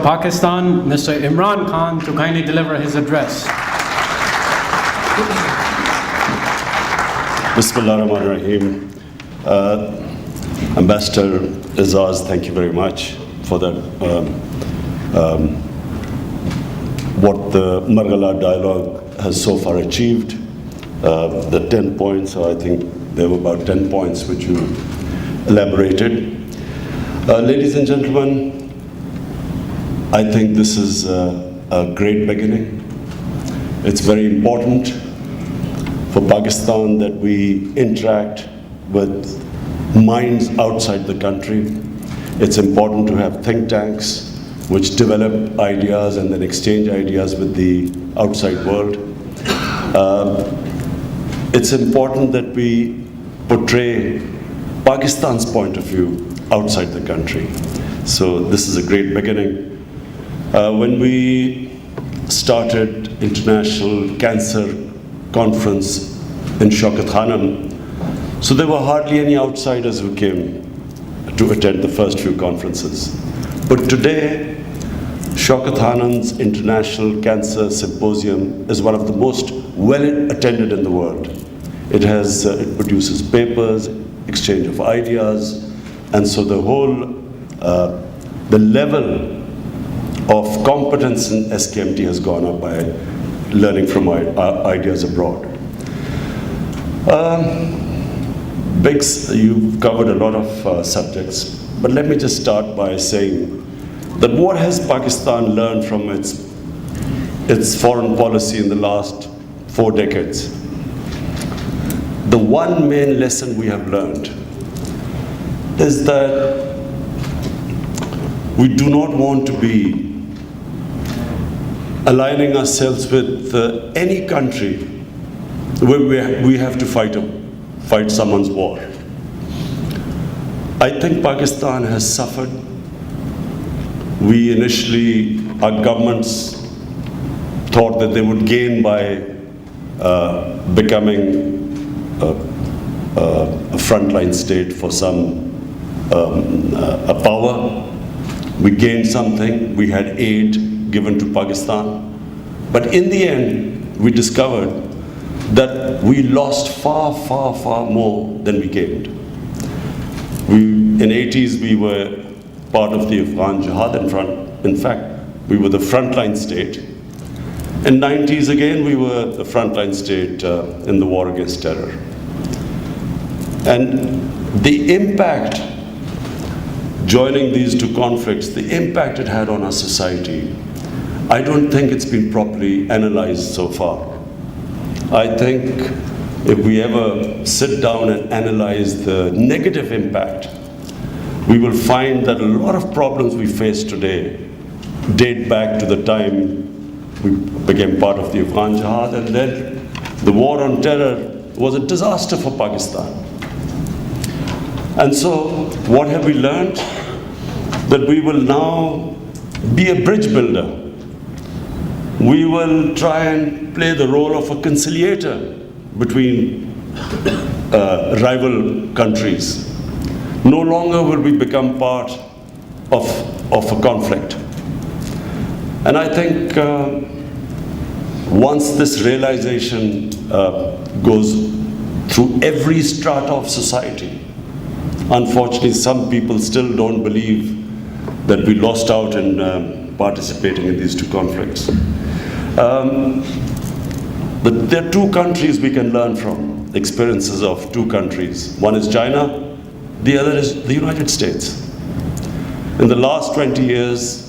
Pakistan, Mr. Imran Khan, to kindly deliver his address. Bismillahirrahmanirrahim. Ambassador Azaz, thank you very much for that. What the Margalla dialogue has so far achieved, the 10 points, I think there were about 10 points which you elaborated. Ladies and gentlemen, I think this is a great beginning. It's very important for Pakistan that we interact with minds outside the country. It's important to have think tanks which develop ideas and then exchange ideas with the outside world. It's important that we portray Pakistan's point of view outside the country. So this is a great beginning. When we started International Cancer Conference in Shaukat Khanam, so there were hardly any outsiders who came to attend the first few conferences. But today, Shaukat Khanam's International Cancer Symposium is one of the most well attended in the world. It produces papers, exchange of ideas, and so the level of competence in SKMT has gone up by learning from ideas abroad. Biggs, you've covered a lot of subjects, but let me just start by saying that what has Pakistan learned from its foreign policy in the last 4 decades? The one main lesson we have learned is that we do not want to be aligning ourselves with any country where we have to fight someone's war. I think Pakistan has suffered. Our governments thought that they would gain by becoming a frontline state for a power. We gained something. We had aid given to Pakistan. But in the end, we discovered that we lost far, far, far more than we gained. In the 80s, we were part of the Afghan Jihad in fact, we were the frontline state. In the 90s, again, we were the frontline state in the war against terror. And the impact, joining these two conflicts, the impact it had on our society, I don't think it's been properly analyzed so far. I think if we ever sit down and analyze the negative impact, we will find that a lot of problems we face today date back to the time we became part of the Afghan Jihad, and then the war on terror was a disaster for Pakistan. And so what have we learned? That we will now be a bridge builder. We will try and play the role of a conciliator between rival countries. No longer will we become part of a conflict. And I think once this realization goes through every strata of society, unfortunately some people still don't believe that we lost out in participating in these two conflicts. But there are two countries we can learn from, experiences of two countries. One is China, the other is the United States. In the last 20 years,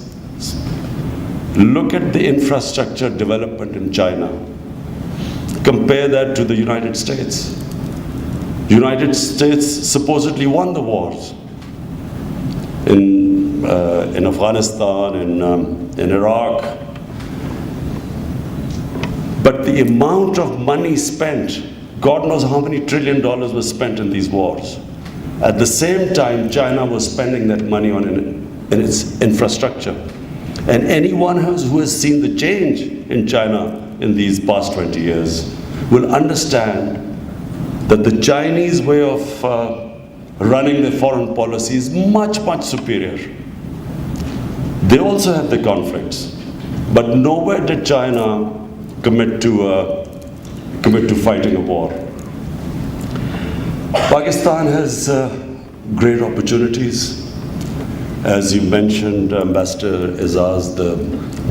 look at the infrastructure development in China. Compare that to the United States. The United States supposedly won the wars in Afghanistan, in Iraq. But the amount of money spent, God knows how many $1 trillion was spent in these wars. At the same time, China was spending that money in its infrastructure. And anyone who has seen the change in China in these past 20 years will understand that the Chinese way of running their foreign policy is much, much superior. They also have the conflicts, but nowhere did China commit to fighting a war. Pakistan has great opportunities. As you mentioned, Ambassador Izaz, the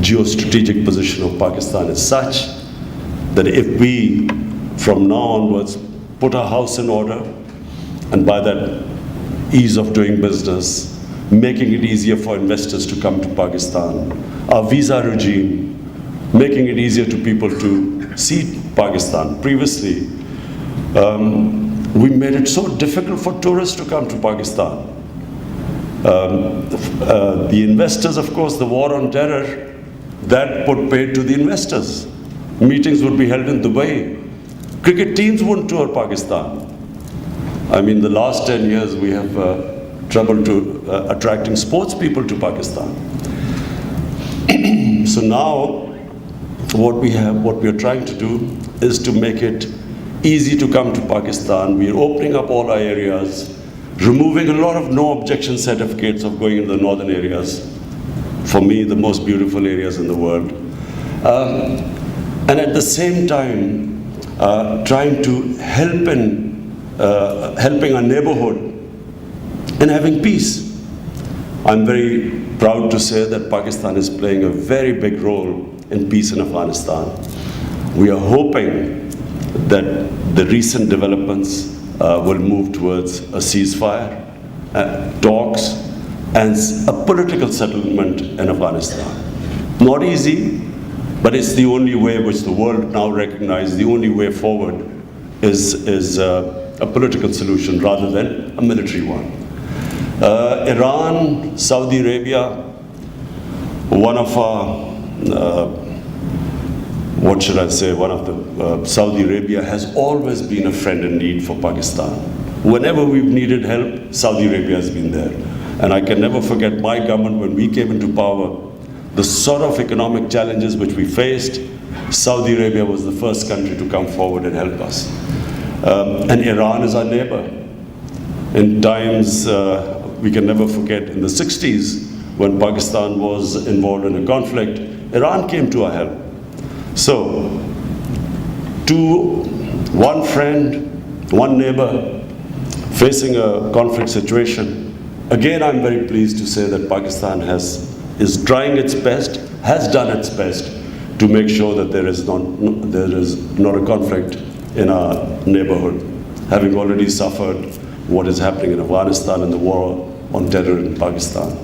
geostrategic position of Pakistan is such that if we, from now onwards, put our house in order, and by that ease of doing business, making it easier for investors to come to Pakistan, our visa regime, making it easier to people to see Pakistan. Previously, we made it so difficult for tourists to come to Pakistan. The investors, of course, the war on terror, that put paid to the investors. Meetings would be held in Dubai. Cricket teams wouldn't tour Pakistan. I mean, the last 10 years we have trouble to attracting sports people to Pakistan. So now, what we are trying to do is to make it easy to come to Pakistan. We are opening up all our areas, removing a lot of no objection certificates of going into the northern areas. For me, the most beautiful areas in the world. And at the same time, trying to helping our neighborhood in having peace. I'm very proud to say that Pakistan is playing a very big role in peace in Afghanistan. We are hoping that the recent developments will move towards a ceasefire, talks, and a political settlement in Afghanistan. Not easy, but it's the only way which the world now recognizes. The only way forward is a political solution rather than a military one. Iran, Saudi Arabia, one of our Saudi Arabia has always been a friend in need for Pakistan. Whenever we've needed help, Saudi Arabia has been there. And I can never forget my government when we came into power, the sort of economic challenges which we faced, Saudi Arabia was the first country to come forward and help us. And Iran is our neighbor. In times, we can never forget, in the 60s, when Pakistan was involved in a conflict, Iran came to our help. So, one friend, one neighbor, facing a conflict situation, again I'm very pleased to say that Pakistan is trying its best, has done its best to make sure that there is not a conflict in our neighborhood, having already suffered what is happening in Afghanistan and the war on terror in Pakistan.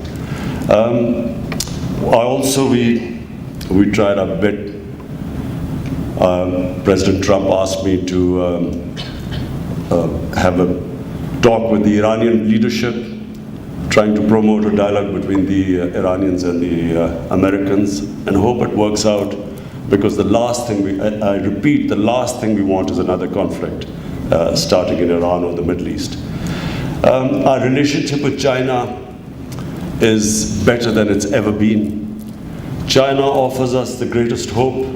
We tried our bit. President Trump asked me to have a talk with the Iranian leadership, trying to promote a dialogue between the Iranians and the Americans, and hope it works out, because the last thing the last thing we want is another conflict starting in Iran or the Middle East. Our relationship with China is better than it's ever been. China offers us the greatest hope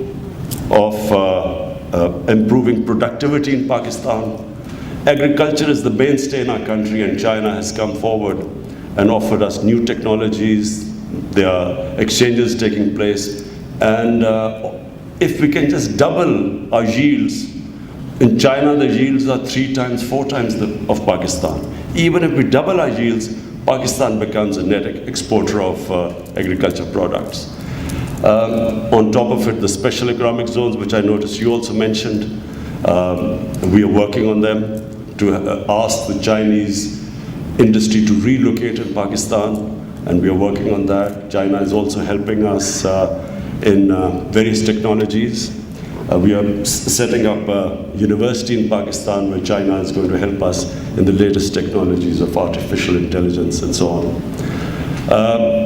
of improving productivity in Pakistan. Agriculture is the mainstay in our country, and China has come forward and offered us new technologies. There are exchanges taking place, and if we can just double our yields, in China the yields are 3 times, 4 times of Pakistan. Even if we double our yields, Pakistan becomes a net exporter of agriculture products. On top of it, the special economic zones, which I noticed you also mentioned, we are working on them to ask the Chinese industry to relocate in Pakistan, and we are working on that. China is also helping us in various technologies. We are setting up a university in Pakistan where China is going to help us in the latest technologies of artificial intelligence and so on.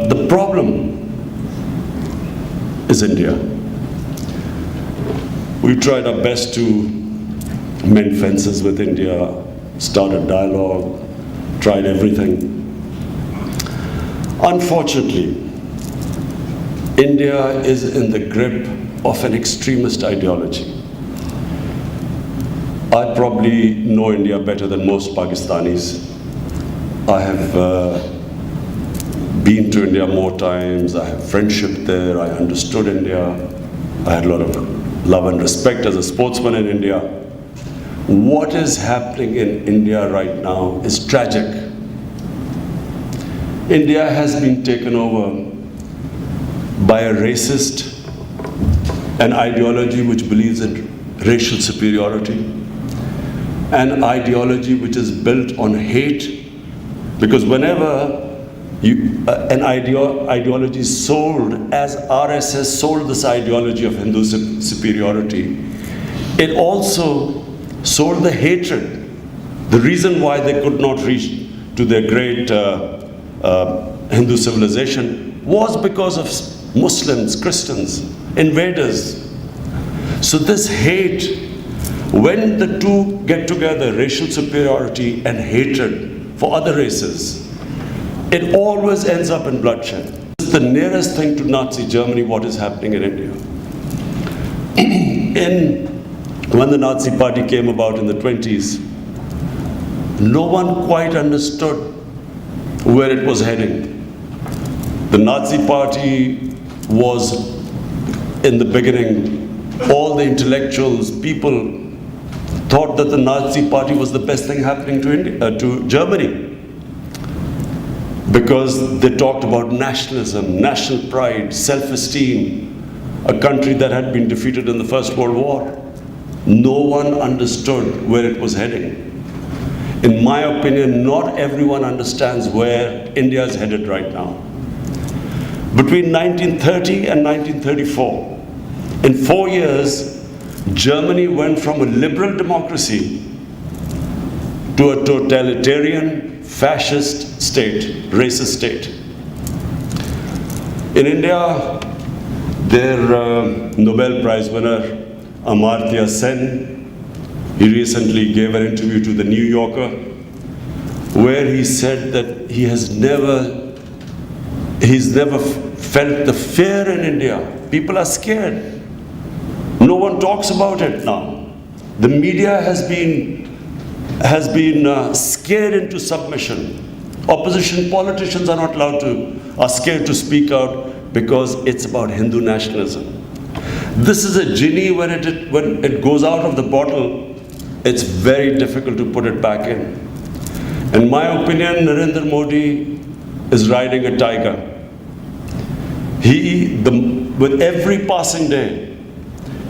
The problem is India. We tried our best to mend fences with India, start a dialogue, tried everything. Unfortunately, India is in the grip of an extremist ideology. I probably know India better than most Pakistanis. I have been to India more times. I have friendship there. I understood India. I had a lot of love and respect as a sportsman in India. What is happening in India right now is tragic. India has been taken over by a racist, an ideology which believes in racial superiority, an ideology which is built on hate, because whenever an ideology is sold, as RSS sold this ideology of Hindu superiority, it also sold the hatred. The reason why they could not reach to their great Hindu civilization was because of Muslims, Christians, invaders. So this hate, when the two get together, racial superiority and hatred for other races, it always ends up in bloodshed. It's the nearest thing to Nazi Germany, what is happening in India. When the Nazi Party came about in the 20s, no one quite understood where it was heading. The Nazi Party was, in the beginning, all the intellectuals, people thought that the Nazi Party was the best thing happening to Germany, because they talked about nationalism, national pride, self-esteem, a country that had been defeated in the First World War. No one understood where it was heading. In my opinion, not everyone understands where India is headed right now. Between 1930 and 1934, in 4 years, Germany went from a liberal democracy to a totalitarian, fascist state, racist state. In India, their Nobel Prize winner, Amartya Sen, he recently gave an interview to the New Yorker, where he said that he's never felt the fear in India. People are scared. No one talks about it now. The media has been scared into submission. Opposition politicians are scared to speak out because it's about Hindu nationalism. This is a genie, when it goes out of the bottle, it's very difficult to put it back in. In my opinion, Narendra Modi is riding a tiger. With every passing day,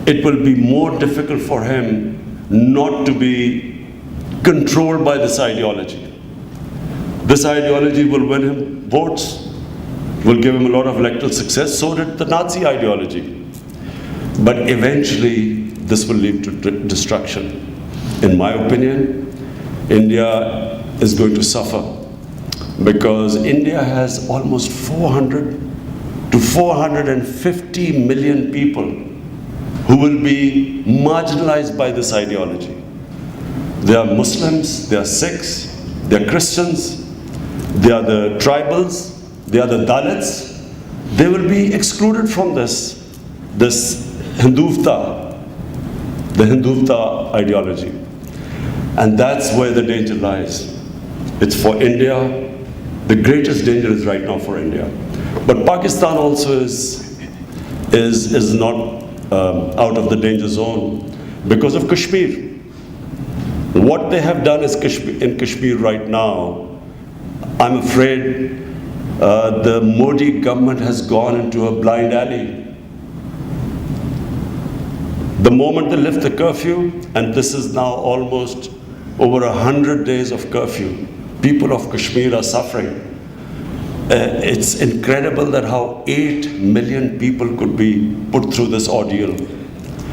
it will be more difficult for him not to be controlled by this ideology. This ideology will win him votes, will give him a lot of electoral success. So did the Nazi ideology. But eventually, this will lead to destruction. In my opinion, India is going to suffer, because India has almost 400 to 450 million people who will be marginalized by this ideology. They are Muslims, they are Sikhs, they are Christians, they are the tribals, they are the Dalits. They will be excluded from this Hindutva, the Hindutva ideology. And that's where the danger lies. It's for India. The greatest danger is right now for India. But Pakistan also is not out of the danger zone because of Kashmir. What they have done in Kashmir right now, I'm afraid the Modi government has gone into a blind alley. The moment they lift the curfew, and this is now almost over 100 days of curfew, people of Kashmir are suffering. It's incredible that how 8 million people could be put through this ordeal.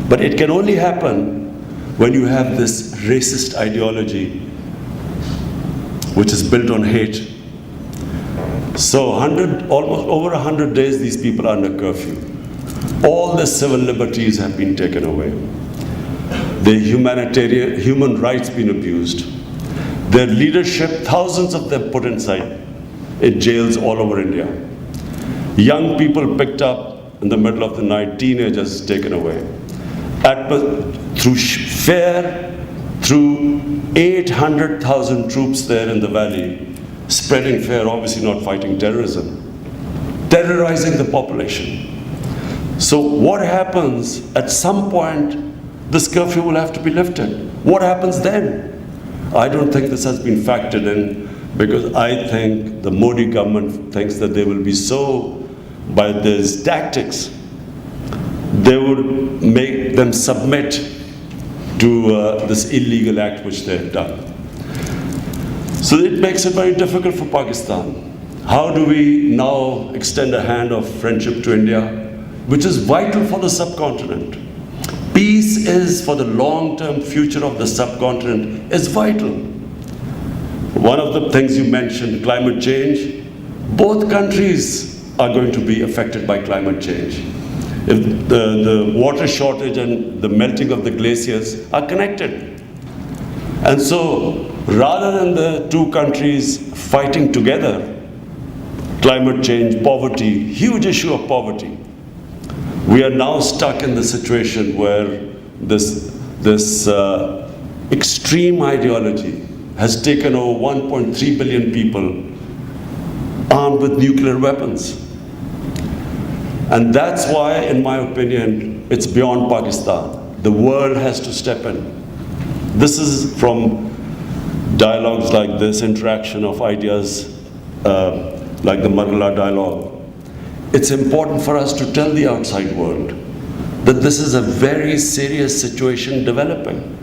But it can only happen when you have this racist ideology which is built on hate. So almost over 100 days these people are under curfew. All the civil liberties have been taken away. The human rights been abused. Their leadership, thousands of them put inside in jails all over India. Young people picked up in the middle of the night, teenagers taken away. Through fear, through 800,000 troops there in the valley, spreading fear, obviously not fighting terrorism. terrorizing the population. So what happens at some point, this curfew will have to be lifted. What happens then? I don't think this has been factored in, because I think the Modi government thinks that they will be so, by these tactics, they would make them submit to this illegal act which they have done. So it makes it very difficult for Pakistan. How do we now extend a hand of friendship to India, which is vital for the subcontinent? Peace is, for the long-term future of the subcontinent, is vital. One of the things you mentioned, climate change, both countries are going to be affected by climate change. If the water shortage and the melting of the glaciers are connected. And so, rather than the two countries fighting together, climate change, poverty, huge issue of poverty, we are now stuck in the situation where this extreme ideology has taken over 1.3 billion people armed with nuclear weapons. And that's why, in my opinion, it's beyond Pakistan. The world has to step in. This is from dialogues like this, interaction of ideas like the Margalla dialogue. It's important for us to tell the outside world that this is a very serious situation developing.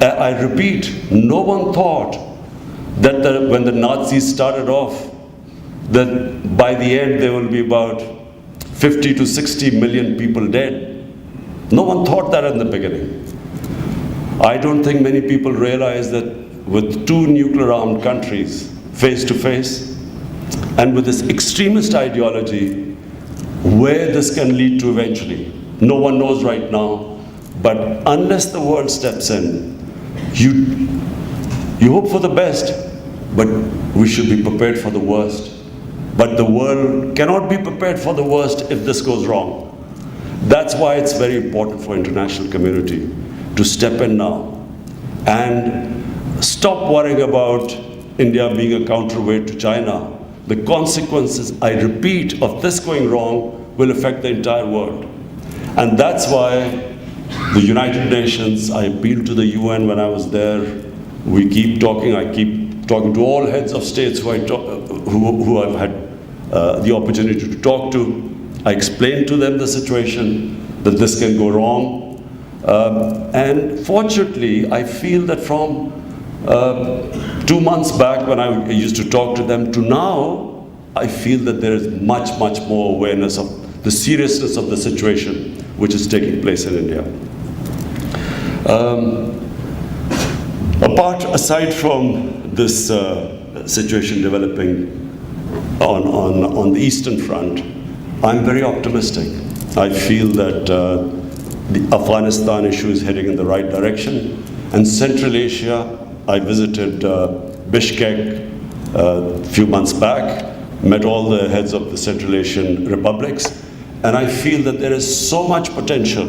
I repeat, no one thought that when the Nazis started off, that by the end there will be about 50 to 60 million people dead. No one thought that in the beginning. I don't think many people realize that with two nuclear-armed countries face to face, and with this extremist ideology, where this can lead to eventually, no one knows right now. But unless the world steps in, you hope for the best, but we should be prepared for the worst. But the world cannot be prepared for the worst if this goes wrong. That's why it's very important for international community to step in now and stop worrying about India being a counterweight to China. The consequences, I repeat, of this going wrong will affect the entire world. And that's why the United Nations, I appealed to the UN when I was there. We keep talking, I keep talking to all heads of states who I've had the opportunity to talk to. I explained to them the situation, that this can go wrong. And fortunately, I feel that from 2 months back when I used to talk to them to now, I feel that there is much, much more awareness of the seriousness of the situation which is taking place in India. Aside from this situation developing on the Eastern Front, I'm very optimistic. I feel that the Afghanistan issue is heading in the right direction. And Central Asia, I visited Bishkek a few months back, met all the heads of the Central Asian republics, and I feel that there is so much potential.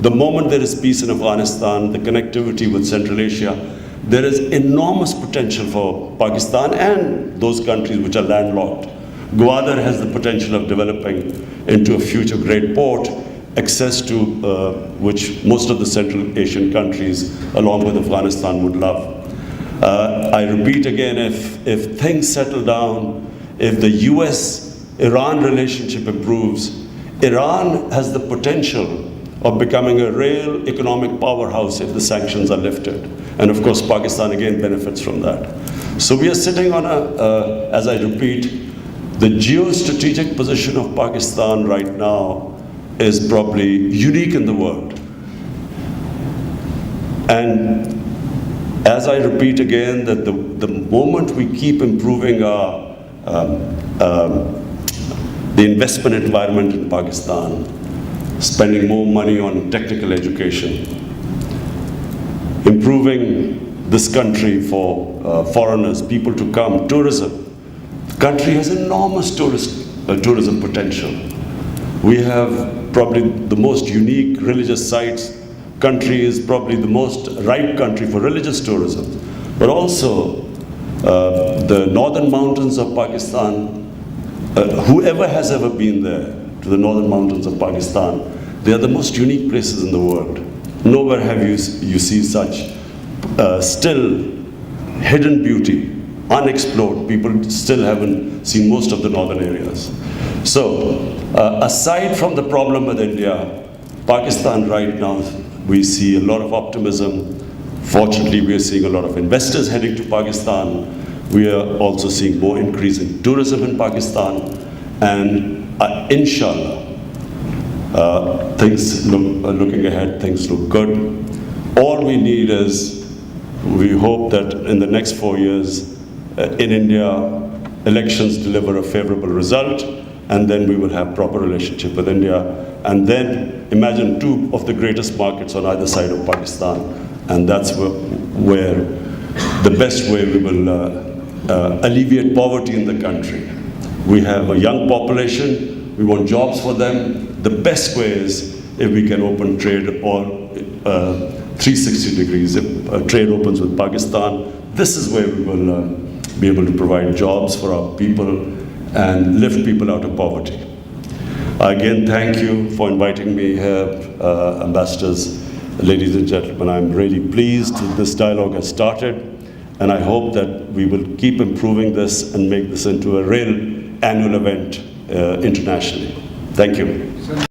The moment there is peace in Afghanistan, the connectivity with Central Asia, there is enormous potential for Pakistan and those countries which are landlocked. Gwadar has the potential of developing into a future great port, access to which most of the Central Asian countries, along with Afghanistan, would love. I repeat again, if things settle down, if the US-Iran relationship improves, Iran has the potential of becoming a real economic powerhouse if the sanctions are lifted. And of course, Pakistan again benefits from that. So we are sitting on as I repeat, the geostrategic position of Pakistan right now is probably unique in the world. And as I repeat again, that the moment we keep improving our the investment environment in Pakistan, spending more money on technical education, improving this country for foreigners, people to come, tourism. The country has enormous tourism potential. We have probably the most unique religious sites. Country is probably the most ripe country for religious tourism. But also, the northern mountains of Pakistan Whoever has ever been there, to the northern mountains of Pakistan, they are the most unique places in the world. Nowhere have you see such still hidden beauty, unexplored. People still haven't seen most of the northern areas. So, aside from the problem with India, Pakistan right now, we see a lot of optimism. Fortunately, we are seeing a lot of investors heading to Pakistan. We are also seeing more increase in tourism in Pakistan. And inshallah, things looking ahead, things look good. All we need is, we hope that in the next 4 years in India, elections deliver a favorable result, and then we will have proper relationship with India. And then imagine two of the greatest markets on either side of Pakistan, and that's where the best way we will alleviate poverty in the country. We have a young population, we want jobs for them. The best way is if we can open trade or 360 degrees. If trade opens with Pakistan, this is where we will be able to provide jobs for our people and lift people out of poverty. Again, thank you for inviting me here, ambassadors, ladies and gentlemen. I'm really pleased that this dialogue has started, and I hope that we will keep improving this and make this into a real annual event internationally. Thank you.